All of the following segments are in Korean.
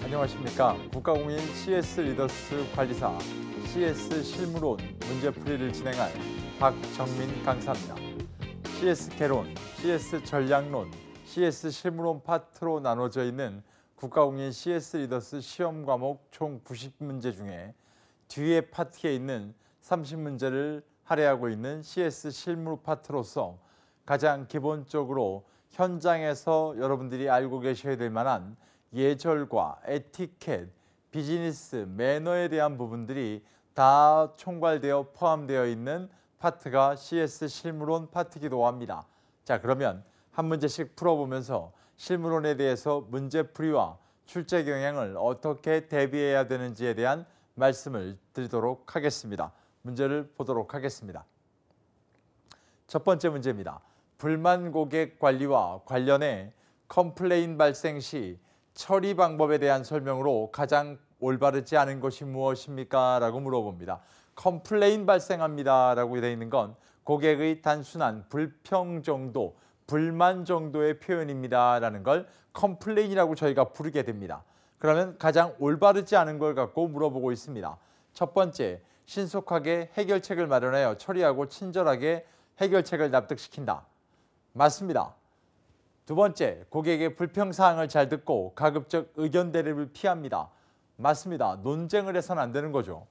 안녕하십니까. 국가공인 CS 리더스 관리사 CS 실무론 문제풀이를 진행할 박정민 강사입니다. CS 개론, CS 전략론, CS 실무론 파트로 나눠져 있는 국가공인 CS 리더스 시험 과목 총 90문제 중에 뒤에 파트에 있는 30문제를 할애하고 있는 CS 실무 파트로서 가장 기본적으로 현장에서 여러분들이 알고 계셔야 될 만한 예절과 에티켓, 비즈니스, 매너에 대한 부분들이 다 총괄되어 포함되어 있는 파트가 CS 실무론 파트이기도 합니다. 자, 그러면 한 문제씩 풀어보면서 실무론에 대해서 문제풀이와 출제 경향을 어떻게 대비해야 되는지에 대한 말씀을 드리도록 하겠습니다. 문제를 보도록 하겠습니다. 첫 번째 문제입니다. 불만 고객 관리와 관련해 컴플레인 발생 시 처리 방법에 대한 설명으로 가장 올바르지 않은 것이 무엇입니까? 라고 물어봅니다. 컴플레인 발생합니다 라고 되어 있는 건 고객의 단순한 불평 정도, 불만 정도의 표현입니다 라는 걸 컴플레인이라고 저희가 부르게 됩니다. 그러면 가장 올바르지 않은 걸 갖고 물어보고 있습니다. 첫 번째, 신속하게 해결책을 마련하여 처리하고 친절하게 해결책을 납득시킨다. 맞습니다. 두 번째, 고객의 불평사항을 잘 듣고 가급적 의견 대립을 피합니다. 맞습니다. 논쟁을 해서는 안 되는 거죠.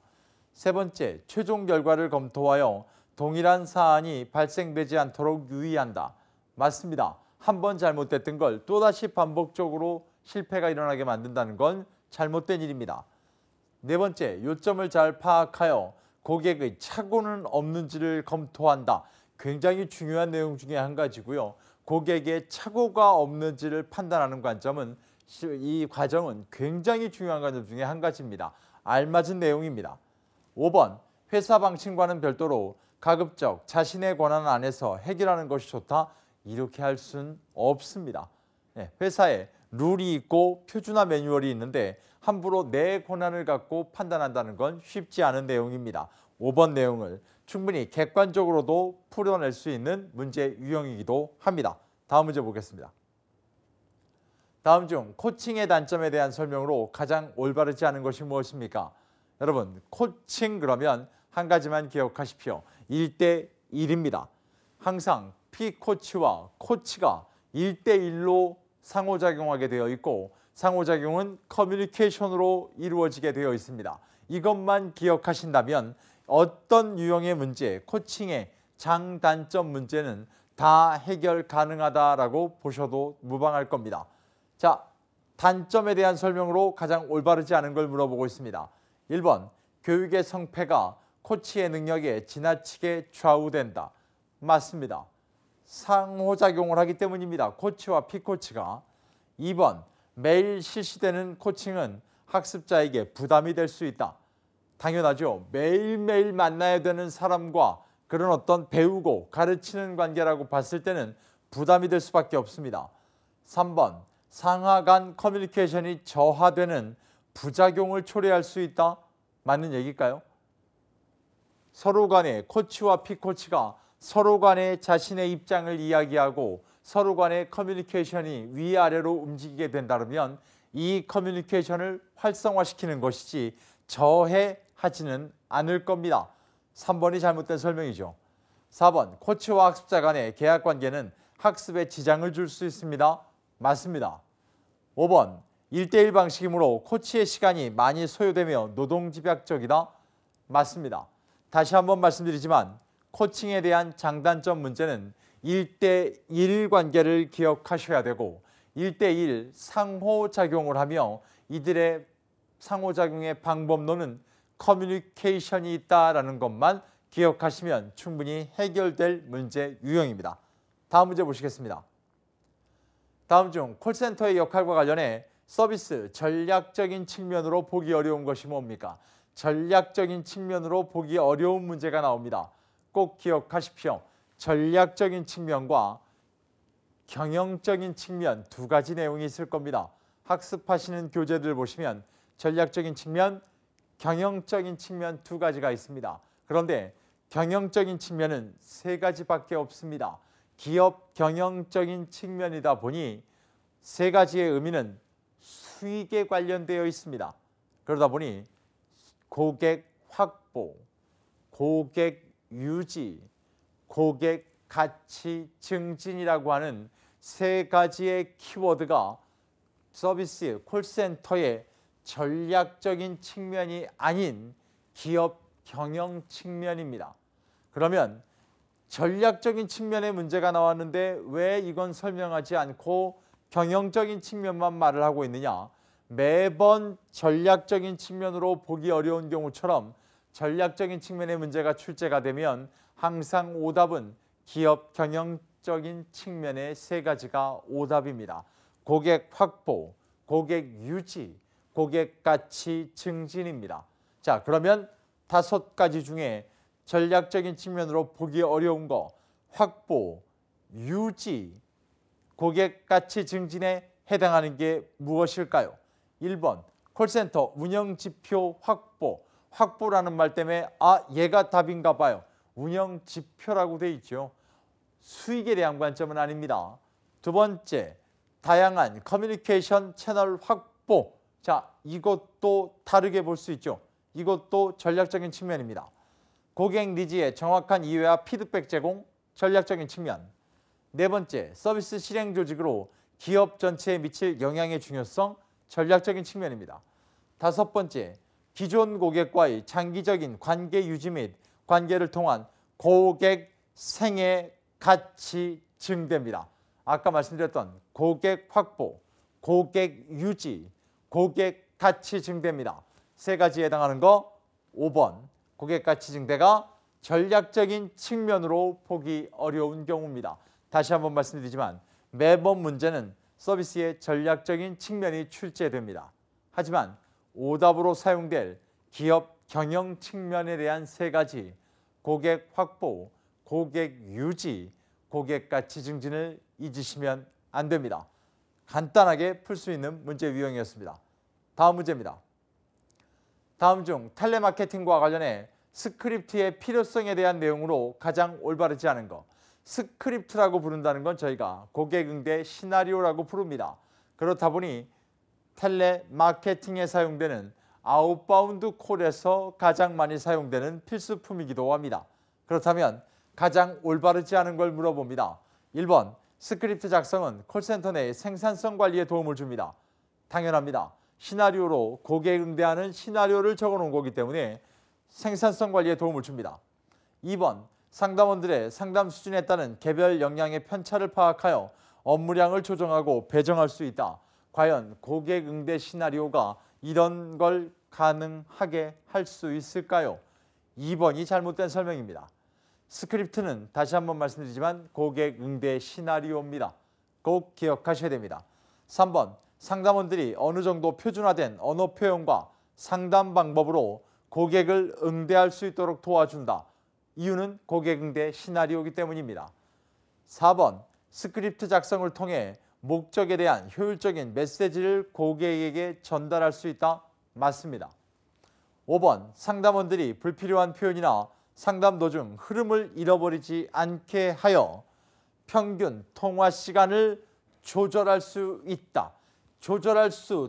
세 번째, 최종 결과를 검토하여 동일한 사안이 발생되지 않도록 유의한다. 맞습니다. 한 번 잘못됐던 걸 또다시 반복적으로 실패가 일어나게 만든다는 건 잘못된 일입니다. 네 번째, 요점을 잘 파악하여 고객의 착오는 없는지를 검토한다. 굉장히 중요한 내용 중에 한 가지고요. 고객의 착오가 없는지를 판단하는 관점은 이 과정은 굉장히 중요한 관점 중에 한 가지입니다. 알맞은 내용입니다. 5번, 회사 방침과는 별도로 가급적 자신의 권한 안에서 해결하는 것이 좋다. 이렇게 할 수는 없습니다. 회사에 룰이 있고 표준화 매뉴얼이 있는데 함부로 내 권한을 갖고 판단한다는 건 쉽지 않은 내용입니다. 5번 내용을 충분히 객관적으로도 풀어낼 수 있는 문제 유형이기도 합니다. 다음 문제 보겠습니다. 다음 중 코칭의 단점에 대한 설명으로 가장 올바르지 않은 것이 무엇입니까? 여러분, 코칭 그러면 한 가지만 기억하십시오. 1대1입니다. 항상 P코치와 코치가 1대1로 상호작용하게 되어 있고 상호작용은 커뮤니케이션으로 이루어지게 되어 있습니다. 이것만 기억하신다면 어떤 유형의 문제, 코칭의 장단점 문제는 다 해결 가능하다라고 보셔도 무방할 겁니다. 자, 단점에 대한 설명으로 가장 올바르지 않은 걸 물어보고 있습니다. 1번, 교육의 성패가 코치의 능력에 지나치게 좌우된다. 맞습니다. 상호작용을 하기 때문입니다. 코치와 피코치가. 2번, 매일 실시되는 코칭은 학습자에게 부담이 될 수 있다. 당연하죠. 매일매일 만나야 되는 사람과 그런 어떤 배우고 가르치는 관계라고 봤을 때는 부담이 될 수밖에 없습니다. 3번, 상하 간 커뮤니케이션이 저하되는 부작용을 초래할 수 있다. 맞는 얘기일까요? 서로 간에 코치와 피코치가 서로 간에 자신의 입장을 이야기하고 서로 간의 커뮤니케이션이 위아래로 움직이게 된다면 이 커뮤니케이션을 활성화시키는 것이지 저해하지는 않을 겁니다. 3번이 잘못된 설명이죠. 4번, 코치와 학습자 간의 계약관계는 학습에 지장을 줄 수 있습니다. 맞습니다. 5번, 1대1 방식이므로 코치의 시간이 많이 소요되며 노동집약적이다. 맞습니다. 다시 한번 말씀드리지만 코칭에 대한 장단점 문제는 1대1 관계를 기억하셔야 되고 1대1 상호작용을 하며 이들의 상호작용의 방법론은 커뮤니케이션이 있다라는 것만 기억하시면 충분히 해결될 문제 유형입니다. 다음 문제 보시겠습니다. 다음 중 콜센터의 역할과 관련해 서비스 전략적인 측면으로 보기 어려운 것이 뭡니까? 전략적인 측면으로 보기 어려운 문제가 나옵니다. 꼭 기억하십시오. 전략적인 측면과 경영적인 측면 두 가지 내용이 있을 겁니다. 학습하시는 교재들 보시면 전략적인 측면, 경영적인 측면 두 가지가 있습니다. 그런데 경영적인 측면은 세 가지밖에 없습니다. 기업 경영적인 측면이다 보니 세 가지의 의미는 수익에 관련되어 있습니다. 그러다 보니 고객 확보, 고객 유지, 고객 가치 증진이라고 하는 세 가지의 키워드가 서비스 콜센터의 전략적인 측면이 아닌 기업 경영 측면입니다. 그러면 전략적인 측면의 문제가 나왔는데 왜 이건 설명하지 않고 경영적인 측면만 말을 하고 있느냐? 매번 전략적인 측면으로 보기 어려운 경우처럼 전략적인 측면의 문제가 출제가 되면 항상 오답은 기업 경영적인 측면의 세 가지가 오답입니다. 고객 확보, 고객 유지, 고객 가치 증진입니다. 자, 그러면 5가지 중에 전략적인 측면으로 보기 어려운 거 확보, 유지, 고객 가치 증진에 해당하는 게 무엇일까요? 1번 콜센터 운영 지표 확보. 확보라는 말 때문에 얘가 답인가 봐요. 운영 지표라고 돼 있죠. 수익에 대한 관점은 아닙니다. 두 번째, 다양한 커뮤니케이션 채널 확보. 자, 이것도 다르게 볼 수 있죠. 이것도 전략적인 측면입니다. 고객 니즈의 정확한 이해와 피드백 제공, 전략적인 측면. 네 번째, 서비스 실행 조직으로 기업 전체에 미칠 영향의 중요성, 전략적인 측면입니다. 다섯 번째, 기존 고객과의 장기적인 관계 유지 및 관계를 통한 고객 생애 가치 증대입니다. 아까 말씀드렸던 고객 확보, 고객 유지, 고객 가치 증대입니다. 세 가지에 해당하는 거 5번 고객 가치 증대가 전략적인 측면으로 보기 어려운 경우입니다. 다시 한번 말씀드리지만 매번 문제는 서비스의 전략적인 측면이 출제됩니다. 하지만 오답으로 사용될 기업 경영 측면에 대한 세 가지 고객 확보, 고객 유지, 고객 가치 증진을 잊으시면 안 됩니다. 간단하게 풀 수 있는 문제 유형이었습니다. 다음 문제입니다. 다음 중 텔레마케팅과 관련해 스크립트의 필요성에 대한 내용으로 가장 올바르지 않은 것. 스크립트라고 부른다는 건 저희가 고객 응대 시나리오라고 부릅니다. 그렇다 보니 텔레마케팅에 사용되는 아웃바운드 콜에서 가장 많이 사용되는 필수품이기도 합니다. 그렇다면 가장 올바르지 않은 걸 물어봅니다. 1번, 스크립트 작성은 콜센터 내 생산성 관리에 도움을 줍니다. 당연합니다. 시나리오로 고객 응대하는 시나리오를 적어놓은 거기 때문에 생산성 관리에 도움을 줍니다. 2번, 상담원들의 상담 수준에 따른 개별 역량의 편차를 파악하여 업무량을 조정하고 배정할 수 있다. 과연 고객 응대 시나리오가 이런 걸 가능하게 할 수 있을까요? 2번이 잘못된 설명입니다. 스크립트는 다시 한번 말씀드리지만 고객 응대 시나리오입니다. 꼭 기억하셔야 됩니다. 3번, 상담원들이 어느 정도 표준화된 언어 표현과 상담 방법으로 고객을 응대할 수 있도록 도와준다. 이유는 고객 응대 시나리오이기 때문입니다. 4번, 스크립트 작성을 통해 목적에 대한 효율적인 메시지를 고객에게 전달할 수 있다. 맞습니다. 5번, 상담원들이 불필요한 표현이나 상담 도중 흐름을 잃어버리지 않게 하여 평균 통화 시간을 조절할 수 있다.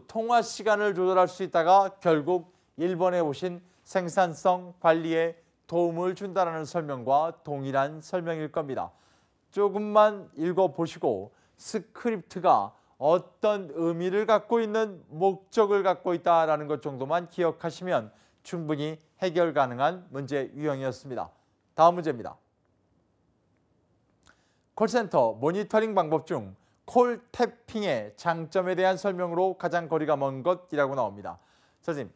통화 시간을 조절할 수 있다가 결국 1번에 보신 생산성 관리에 도움을 준다는 설명과 동일한 설명일 겁니다. 조금만 읽어보시고 스크립트가 어떤 의미를 갖고 있는 목적을 갖고 있다는 것 정도만 기억하시면 충분히 해결 가능한 문제 유형이었습니다. 다음 문제입니다. 콜센터 모니터링 방법 중 콜 태핑의 장점에 대한 설명으로 가장 거리가 먼 것이라고 나옵니다. 선생님,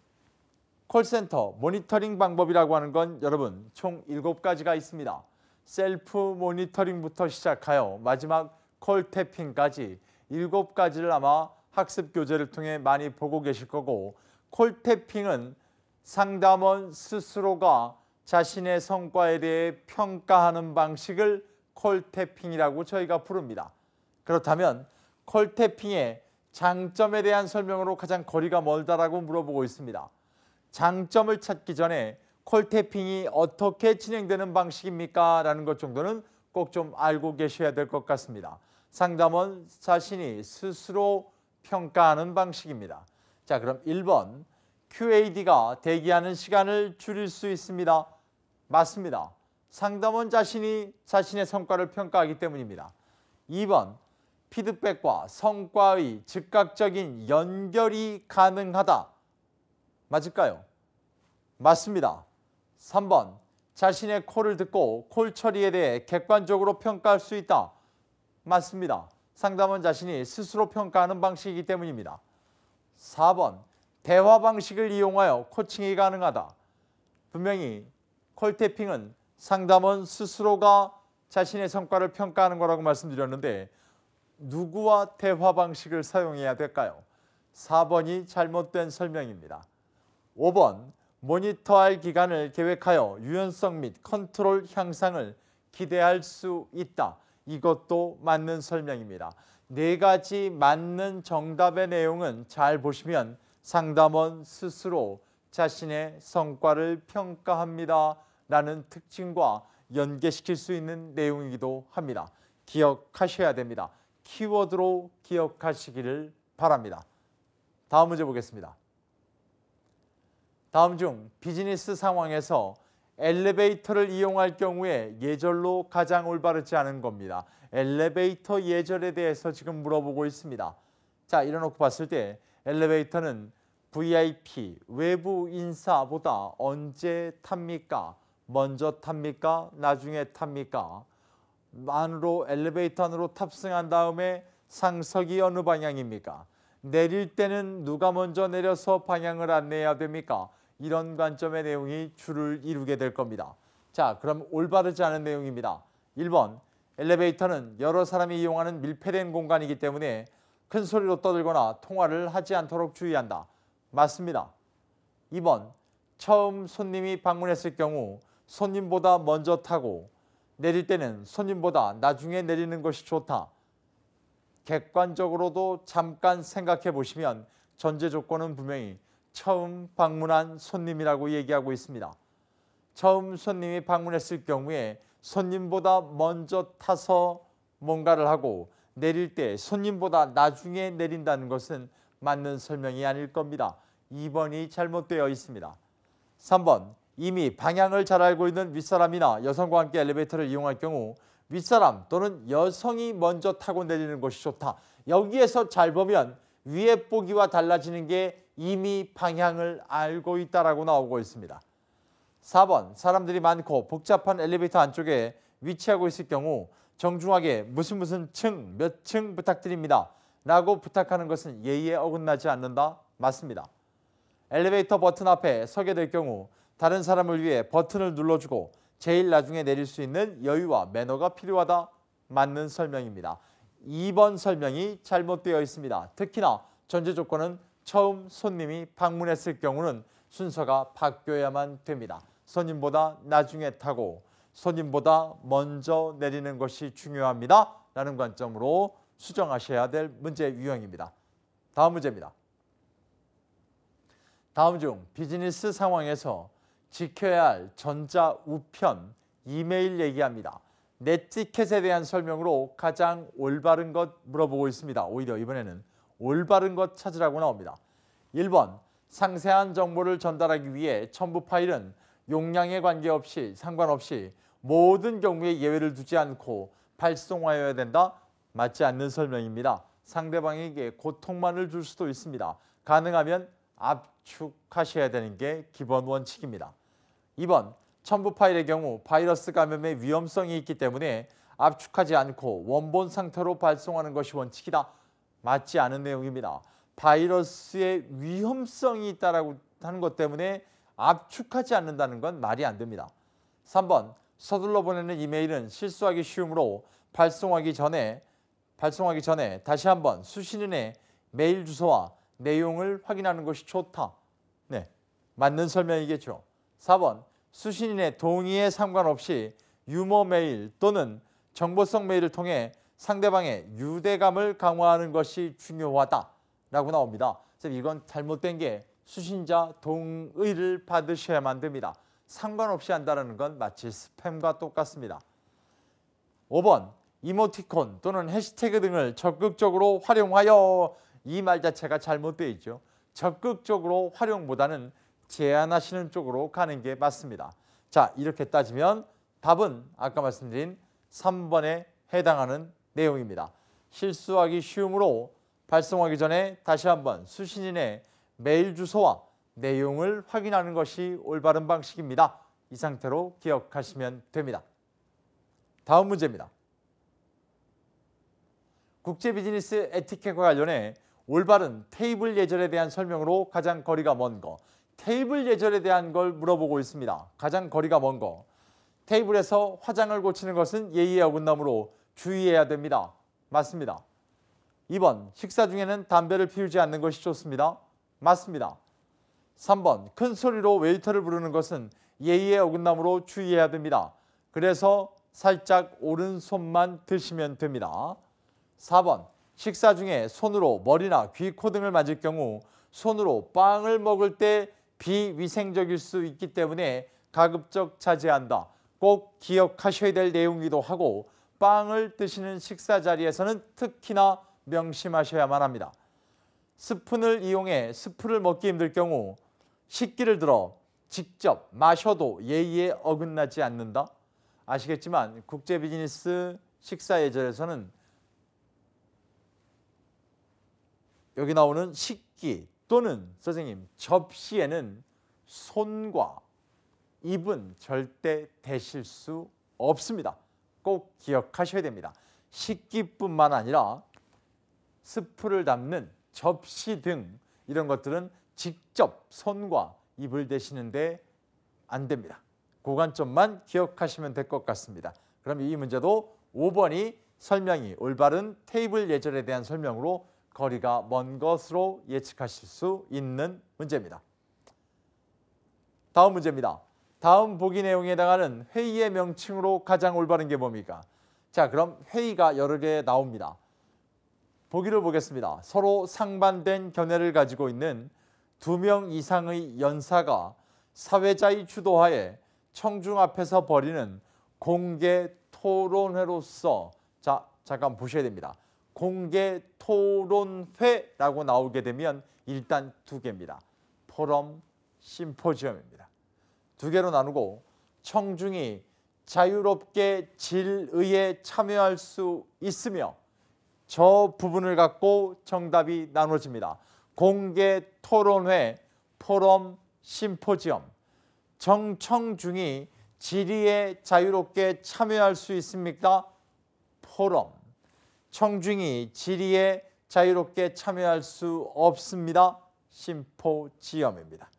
콜센터 모니터링 방법이라고 하는 건 여러분 총 7가지가 있습니다. 셀프 모니터링부터 시작하여 마지막 콜 태핑까지 7가지를 아마 학습 교재를 통해 많이 보고 계실 거고, 콜 태핑은 상담원 스스로가 자신의 성과에 대해 평가하는 방식을 콜 태핑이라고 저희가 부릅니다. 그렇다면 콜 태핑의 장점에 대한 설명으로 가장 거리가 멀다라고 물어보고 있습니다. 장점을 찾기 전에 콜 태핑이 어떻게 진행되는 방식입니까? 라는 것 정도는 꼭 좀 알고 계셔야 될 것 같습니다. 상담원 자신이 스스로 평가하는 방식입니다. 자, 그럼 1번 QAD가 대기하는 시간을 줄일 수 있습니다. 맞습니다. 상담원 자신이 자신의 성과를 평가하기 때문입니다. 2번 피드백과 성과의 즉각적인 연결이 가능하다. 맞을까요? 맞습니다. 3번 자신의 콜을 듣고 콜 처리에 대해 객관적으로 평가할 수 있다. 맞습니다. 상담원 자신이 스스로 평가하는 방식이기 때문입니다. 4번 대화 방식을 이용하여 코칭이 가능하다. 분명히 콜태핑은 상담원 스스로가 자신의 성과를 평가하는 거라고 말씀드렸는데 누구와 대화 방식을 사용해야 될까요? 4번이 잘못된 설명입니다. 5번 모니터할 기간을 계획하여 유연성 및 컨트롤 향상을 기대할 수 있다. 이것도 맞는 설명입니다. 네 가지 맞는 정답의 내용은 잘 보시면 상담원 스스로 자신의 성과를 평가합니다. 라는 특징과 연계시킬 수 있는 내용이기도 합니다. 기억하셔야 됩니다. 키워드로 기억하시기를 바랍니다. 다음 문제 보겠습니다. 다음 중 비즈니스 상황에서 엘리베이터를 이용할 경우에 예절로 가장 올바르지 않은 겁니다. 엘리베이터 예절에 대해서 지금 물어보고 있습니다. 자, 이래놓고 봤을 때 엘리베이터는 VIP, 외부 인사보다 언제 탑니까? 먼저 탑니까? 나중에 탑니까? 안으로 엘리베이터 안으로 탑승한 다음에 상석이 어느 방향입니까? 내릴 때는 누가 먼저 내려서 방향을 안내해야 됩니까? 이런 관점의 내용이 줄을 이루게 될 겁니다. 자, 그럼 올바르지 않은 내용입니다. 1번, 엘리베이터는 여러 사람이 이용하는 밀폐된 공간이기 때문에 큰 소리로 떠들거나 통화를 하지 않도록 주의한다. 맞습니다. 2번, 처음 손님이 방문했을 경우 손님보다 먼저 타고 내릴 때는 손님보다 나중에 내리는 것이 좋다. 객관적으로도 잠깐 생각해 보시면 전제 조건은 분명히 처음 방문한 손님이라고 얘기하고 있습니다. 처음 손님이 방문했을 경우에 손님보다 먼저 타서 뭔가를 하고 내릴 때 손님보다 나중에 내린다는 것은 맞는 설명이 아닐 겁니다. 2번이 잘못되어 있습니다. 3번, 이미 방향을 잘 알고 있는 윗사람이나 여성과 함께 엘리베이터를 이용할 경우 윗사람 또는 여성이 먼저 타고 내리는 것이 좋다. 여기에서 잘 보면 위에 보기와 달라지는 게 이미 방향을 알고 있다라고 나오고 있습니다. 4번, 사람들이 많고 복잡한 엘리베이터 안쪽에 위치하고 있을 경우 정중하게 무슨 층, 몇 층 부탁드립니다. 라고 부탁하는 것은 예의에 어긋나지 않는다. 맞습니다. 엘리베이터 버튼 앞에 서게 될 경우 다른 사람을 위해 버튼을 눌러주고 제일 나중에 내릴 수 있는 여유와 매너가 필요하다. 맞는 설명입니다. 2번 설명이 잘못되어 있습니다. 특히나 전제 조건은 처음 손님이 방문했을 경우는 순서가 바뀌어야만 됩니다. 손님보다 나중에 타고 손님보다 먼저 내리는 것이 중요합니다. 라는 관점으로 수정하셔야 될 문제 유형입니다. 다음 문제입니다. 다음 중 비즈니스 상황에서 지켜야 할 전자우편, 이메일 얘기합니다. 넷티켓에 대한 설명으로 가장 올바른 것 물어보고 있습니다. 오히려 이번에는 올바른 것 찾으라고 나옵니다. 1번, 상세한 정보를 전달하기 위해 첨부 파일은 용량에 관계없이 상관없이 모든 경우에 예외를 두지 않고 발송하여야 된다. 맞지 않는 설명입니다. 상대방에게 고통만을 줄 수도 있습니다. 가능하면 압축하셔야 되는 게 기본 원칙입니다. 2번, 첨부 파일의 경우 바이러스 감염의 위험성이 있기 때문에 압축하지 않고 원본 상태로 발송하는 것이 원칙이다. 맞지 않은 내용입니다. 바이러스의 위험성이 있다라고 하는 것 때문에 압축하지 않는다는 건 말이 안 됩니다. 3번, 서둘러 보내는 이메일은 실수하기 쉬우므로 발송하기 전에 다시 한번 수신인의 메일 주소와 내용을 확인하는 것이 좋다. 네, 맞는 설명이겠죠. 4번, 수신인의 동의에 상관없이 유머 메일 또는 정보성 메일을 통해 상대방의 유대감을 강화하는 것이 중요하다라고 나옵니다. 이건 잘못된 게 수신자 동의를 받으셔야만 됩니다. 상관없이 한다는 건 마치 스팸과 똑같습니다. 5번, 이모티콘 또는 해시태그 등을 적극적으로 활용하여 이 말 자체가 잘못되어 있죠. 적극적으로 활용보다는 제한하시는 쪽으로 가는 게 맞습니다. 자, 이렇게 따지면 답은 아까 말씀드린 3번에 해당하는 내용입니다. 실수하기 쉬우므로 발송하기 전에 다시 한번 수신인의 메일 주소와 내용을 확인하는 것이 올바른 방식입니다. 이 상태로 기억하시면 됩니다. 다음 문제입니다. 국제 비즈니스 에티켓과 관련해 올바른 테이블 예절에 대한 설명으로 가장 거리가 먼 거. 테이블 예절에 대한 걸 물어보고 있습니다. 가장 거리가 먼 거. 테이블에서 화장을 고치는 것은 예의의 어긋남으로 주의해야 됩니다. 맞습니다. 2번, 식사 중에는 담배를 피우지 않는 것이 좋습니다. 맞습니다. 3번, 큰 소리로 웨이터를 부르는 것은 예의의 어긋남으로 주의해야 됩니다. 그래서 살짝 오른손만 드시면 됩니다. 4번, 식사 중에 손으로 머리나 귀, 코 등을 만질 경우 손으로 빵을 먹을 때 비위생적일 수 있기 때문에 가급적 자제한다. 꼭 기억하셔야 될 내용이기도 하고 빵을 드시는 식사 자리에서는 특히나 명심하셔야만 합니다. 스푼을 이용해 스프를 먹기 힘들 경우 식기를 들어 직접 마셔도 예의에 어긋나지 않는다. 아시겠지만 국제 비즈니스 식사 예절에서는 여기 나오는 식기 또는 선생님 접시에는 손과 입은 절대 대실 수 없습니다. 꼭 기억하셔야 됩니다. 식기뿐만 아니라 스프를 담는 접시 등 이런 것들은 직접 손과 입을 대시는데 안 됩니다. 그 관점만 기억하시면 될 것 같습니다. 그럼 이 문제도 5번이 설명이 올바른 테이블 예절에 대한 설명으로 거리가 먼 것으로 예측하실 수 있는 문제입니다. 다음 문제입니다. 다음 보기 내용에 해당하는 회의의 명칭으로 가장 올바른 게 뭡니까? 자, 그럼 회의가 여러 개 나옵니다. 보기를 보겠습니다. 서로 상반된 견해를 가지고 있는 2명 이상의 연사가 사회자의 주도하에 청중 앞에서 벌이는 공개 토론회로서 자, 잠깐 보셔야 됩니다. 공개 토론회라고 나오게 되면 일단 2개입니다. 포럼, 심포지엄입니다. 2개로 나누고 청중이 자유롭게 질의에 참여할 수 있으며 저 부분을 갖고 정답이 나눠집니다. 공개 토론회, 포럼, 심포지엄. 청중이 질의에 자유롭게 참여할 수 있습니까? 포럼. 청중이 질의에 자유롭게 참여할 수 없습니다. 심포지엄입니다.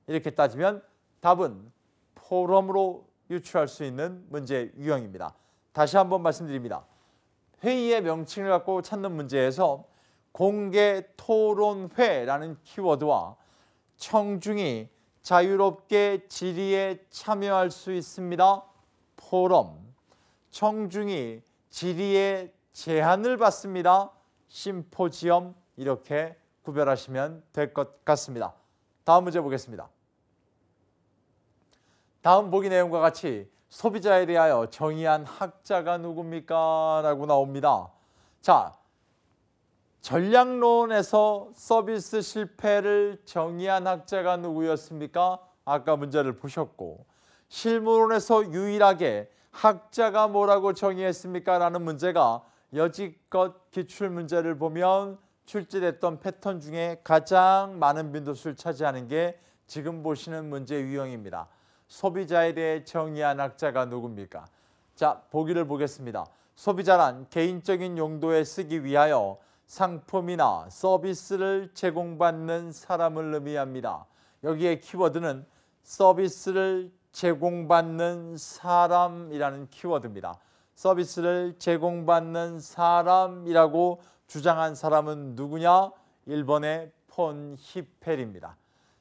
이렇게 따지면 답은 포럼으로 유추할 수 있는 문제 유형입니다. 다시 한번 말씀드립니다. 회의의 명칭을 갖고 찾는 문제에서 공개 토론회라는 키워드와 청중이 자유롭게 질의에 참여할 수 있습니다. 포럼. 청중이 질의에 제한을 받습니다. 심포지엄. 이렇게 구별하시면 될 것 같습니다. 다음 문제 보겠습니다. 다음 보기 내용과 같이 소비자에 대하여 정의한 학자가 누굽니까? 라고 나옵니다. 자, 전략론에서 서비스 실패를 정의한 학자가 누구였습니까? 아까 문제를 보셨고, 실무론에서 유일하게 학자가 뭐라고 정의했습니까? 라는 문제가 여지껏 기출문제를 보면 출제됐던 패턴 중에 가장 많은 빈도수를 차지하는 게 지금 보시는 문제 유형입니다. 소비자에 대해 정의한 학자가 누굽니까? 자, 보기를 보겠습니다. 소비자란 개인적인 용도에 쓰기 위하여 상품이나 서비스를 제공받는 사람을 의미합니다. 여기에 키워드는 서비스를 제공받는 사람이라는 키워드입니다. 서비스를 제공받는 사람이라고 주장한 사람은 누구냐? 1번의 폰 히펠입니다.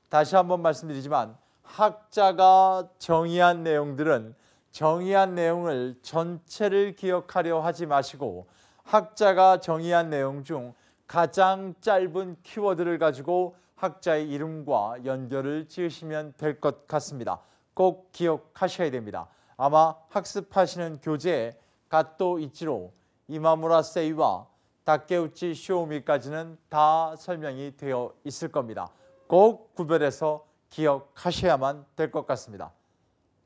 다시 한번 말씀드리지만 학자가 정의한 내용들은 정의한 내용을 전체를 기억하려 하지 마시고 학자가 정의한 내용 중 가장 짧은 키워드를 가지고 학자의 이름과 연결을 지으시면 될 것 같습니다. 꼭 기억하셔야 됩니다. 아마 학습하시는 교재에 가또 이치로, 이마무라 세이와 다케우치 쇼미까지는 다 설명이 되어 있을 겁니다. 꼭 구별해서 기억하셔야만 될 것 같습니다.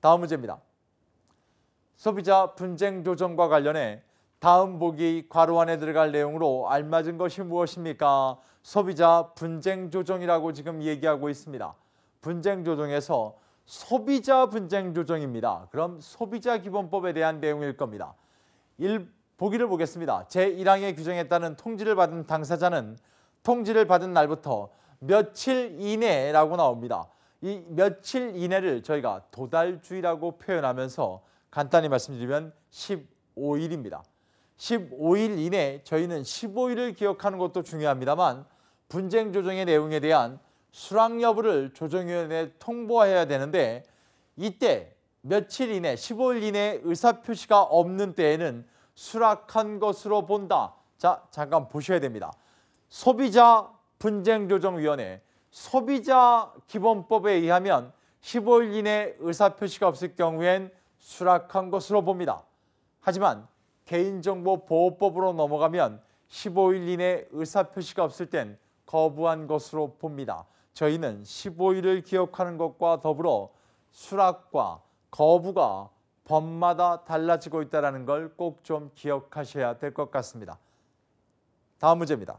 다음 문제입니다. 소비자 분쟁 조정과 관련해 다음 보기 괄호 안에 들어갈 내용으로 알맞은 것이 무엇입니까? 소비자 분쟁 조정이라고 지금 얘기하고 있습니다. 분쟁 조정에서 소비자 분쟁 조정입니다. 그럼 소비자 기본법에 대한 내용일 겁니다. 보기를 보겠습니다. 제1항의 규정에 따른 통지를 받은 당사자는 통지를 받은 날부터 며칠 이내라고 나옵니다. 이 며칠 이내를 저희가 도달주의라고 표현하면서 간단히 말씀드리면 15일입니다. 15일 이내 저희는 15일을 기억하는 것도 중요합니다만 분쟁 조정의 내용에 대한 수락 여부를 조정위원회에 통보해야 되는데 이때 며칠 이내 15일 이내 의사표시가 없는 때에는 수락한 것으로 본다. 자, 잠깐 보셔야 됩니다. 소비자 분쟁조정위원회 소비자 기본법에 의하면 15일 이내 의사표시가 없을 경우엔 수락한 것으로 봅니다. 하지만 개인정보보호법으로 넘어가면 15일 이내 의사표시가 없을 땐 거부한 것으로 봅니다. 저희는 15일을 기억하는 것과 더불어 수락과 거부가 법마다 달라지고 있다는 걸 꼭 좀 기억하셔야 될 것 같습니다. 다음 문제입니다.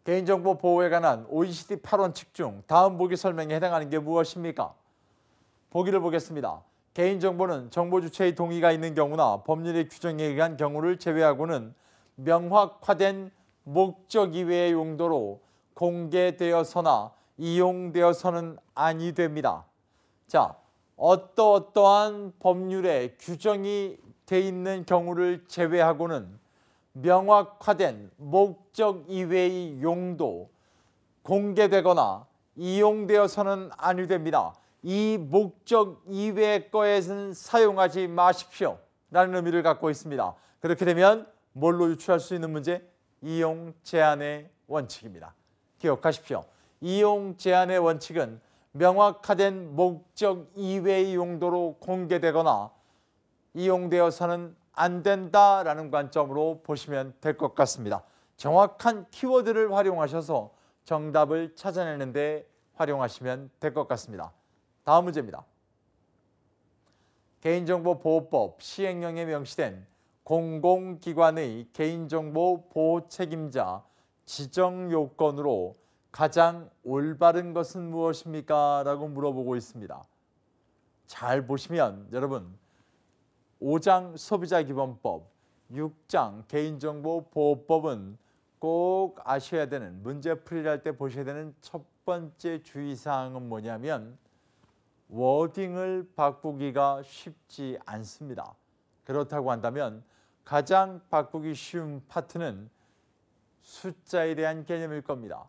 개인정보 보호에 관한 OECD 8원칙 중 다음 보기 설명에 해당하는 게 무엇입니까? 보기를 보겠습니다. 개인정보는 정보 주체의 동의가 있는 경우나 법률의 규정에 의한 경우를 제외하고는 명확화된 목적 이외의 용도로 공개되어서나 이용되어서는 아니 됩니다. 자, 어떠한 법률에 규정이 돼 있는 경우를 제외하고는 명확화된 목적 이외의 용도, 공개되거나 이용되어서는 아니 됩니다. 이 목적 이외의 거에는 사용하지 마십시오 라는 의미를 갖고 있습니다. 그렇게 되면 뭘로 유추할 수 있는 문제? 이용 제한의 원칙입니다. 기억하십시오. 이용 제한의 원칙은 명확화된 목적 이외의 용도로 공개되거나 이용되어서는 안 된다라는 관점으로 보시면 될 것 같습니다. 정확한 키워드를 활용하셔서 정답을 찾아내는 데 활용하시면 될 것 같습니다. 다음 문제입니다. 개인정보보호법 시행령에 명시된 공공기관의 개인정보 보호 책임자 지정 요건으로 가장 올바른 것은 무엇입니까? 라고 물어보고 있습니다. 잘 보시면 여러분 5장 소비자기본법, 6장 개인정보보호법은 꼭 아셔야 되는 문제풀이를 할 때 보셔야 되는 첫 번째 주의사항은 뭐냐면 워딩을 바꾸기가 쉽지 않습니다. 그렇다고 한다면 가장 바꾸기 쉬운 파트는 숫자에 대한 개념일 겁니다.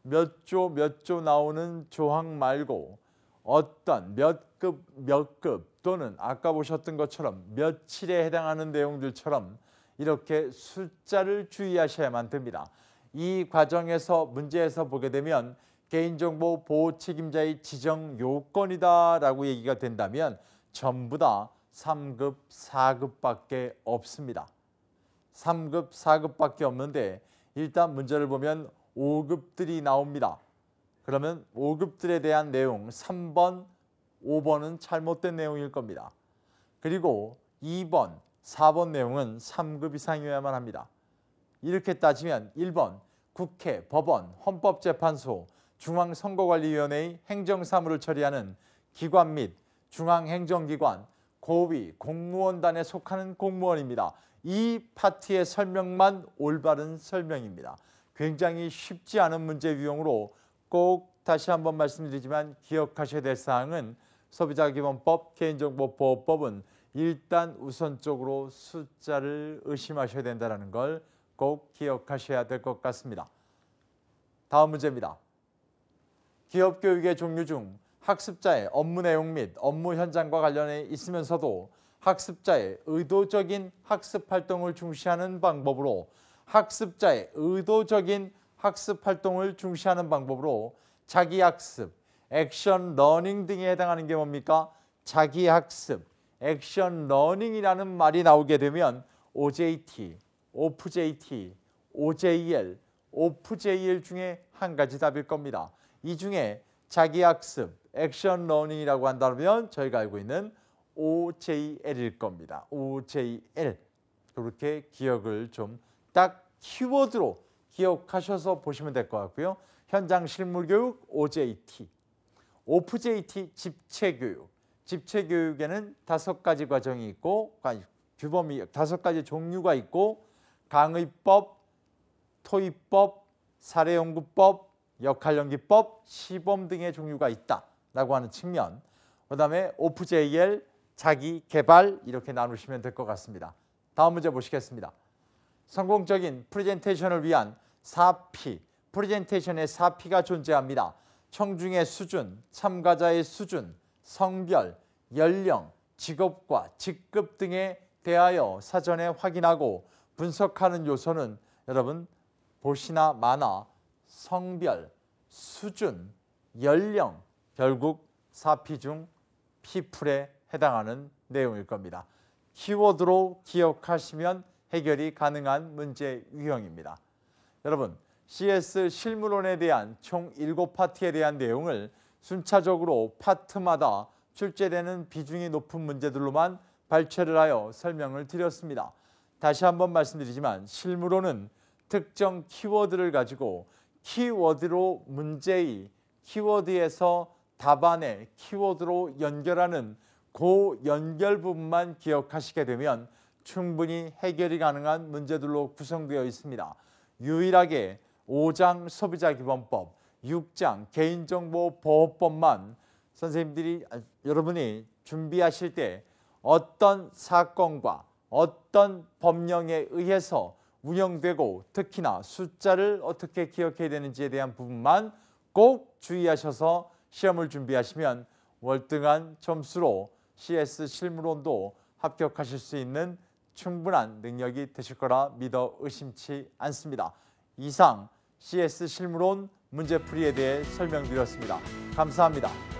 몇 조 나오는 조항 말고 어떤 몇 급 또는 아까 보셨던 것처럼 며칠에 해당하는 내용들처럼 이렇게 숫자를 주의하셔야만 됩니다. 이 과정에서 문제에서 보게 되면 개인정보 보호 책임자의 지정 요건이다 라고 얘기가 된다면 전부 다 3급, 4급밖에 없습니다. 3급, 4급밖에 없는데 일단 문제를 보면 5급들이 나옵니다. 그러면 5급들에 대한 내용 3번, 5번은 잘못된 내용일 겁니다. 그리고 2번, 4번 내용은 3급 이상이어야만 합니다. 이렇게 따지면 1번 국회, 법원, 헌법재판소, 중앙선거관리위원회의 행정사무를 처리하는 기관 및 중앙행정기관, 고위, 공무원단에 속하는 공무원입니다. 이 파트의 설명만 올바른 설명입니다. 굉장히 쉽지 않은 문제 유형으로 꼭 다시 한번 말씀드리지만 기억하셔야 될 사항은 소비자기본법, 개인정보보호법은 일단 우선적으로 숫자를 의심하셔야 된다는 걸 꼭 기억하셔야 될 것 같습니다. 다음 문제입니다. 기업교육의 종류 중 학습자의 업무 내용 및 업무 현장과 관련해 있으면서도 학습자의 의도적인 학습 활동을 중시하는 방법으로 학습자의 의도적인 학습 활동을 중시하는 방법으로 자기학습, 액션 러닝 등에 해당하는 게 뭡니까? 자기학습, 액션 러닝이라는 말이 나오게 되면 OJT, OFJT, OJL, OFJL 중에 한 가지 답일 겁니다. 이 중에 자기학습, 액션 러닝이라고 한다면 저희가 알고 있는 OJL일 겁니다. OJL. 그렇게 기억을 좀 딱 키워드로 기억하셔서 보시면 될 것 같고요. 현장 실무 교육 OJT, OFJT 집체교육. 집체교육에는 5가지 과정이 있고 규범이 5가지 종류가 있고 강의법, 토의법, 사례연구법, 역할연기법, 시범 등의 종류가 있다라고 하는 측면. 그다음에 OFJL, 자기개발 이렇게 나누시면 될 것 같습니다. 다음 문제 보시겠습니다. 성공적인 프레젠테이션을 위한 4P, 프레젠테이션의 4P가 존재합니다. 청중의 수준, 참가자의 수준, 성별, 연령, 직업과 직급 등에 대하여 사전에 확인하고 분석하는 요소는 여러분 보시나 마나 성별, 수준, 연령, 결국 4P 중 P풀에 해당하는 내용일 겁니다. 키워드로 기억하시면 해결이 가능한 문제 유형입니다. 여러분, CS 실무론에 대한 총 7파트에 대한 내용을 순차적으로 파트마다 출제되는 비중이 높은 문제들로만 발췌를 하여 설명을 드렸습니다. 다시 한번 말씀드리지만 실무론은 특정 키워드를 가지고 키워드로 문제의 키워드에서 답안의 키워드로 연결하는 그 연결 부분만 기억하시게 되면 충분히 해결이 가능한 문제들로 구성되어 있습니다. 유일하게 5장 소비자기본법, 6장 개인정보보호법만 선생님들이 여러분이 준비하실 때 어떤 사건과 어떤 법령에 의해서 운영되고 특히나 숫자를 어떻게 기억해야 되는지에 대한 부분만 꼭 주의하셔서 시험을 준비하시면 월등한 점수로 CS 실무론도 합격하실 수 있는 충분한 능력이 되실 거라 믿어 의심치 않습니다. 이상 CS 실무론 문제풀이에 대해 설명드렸습니다. 감사합니다.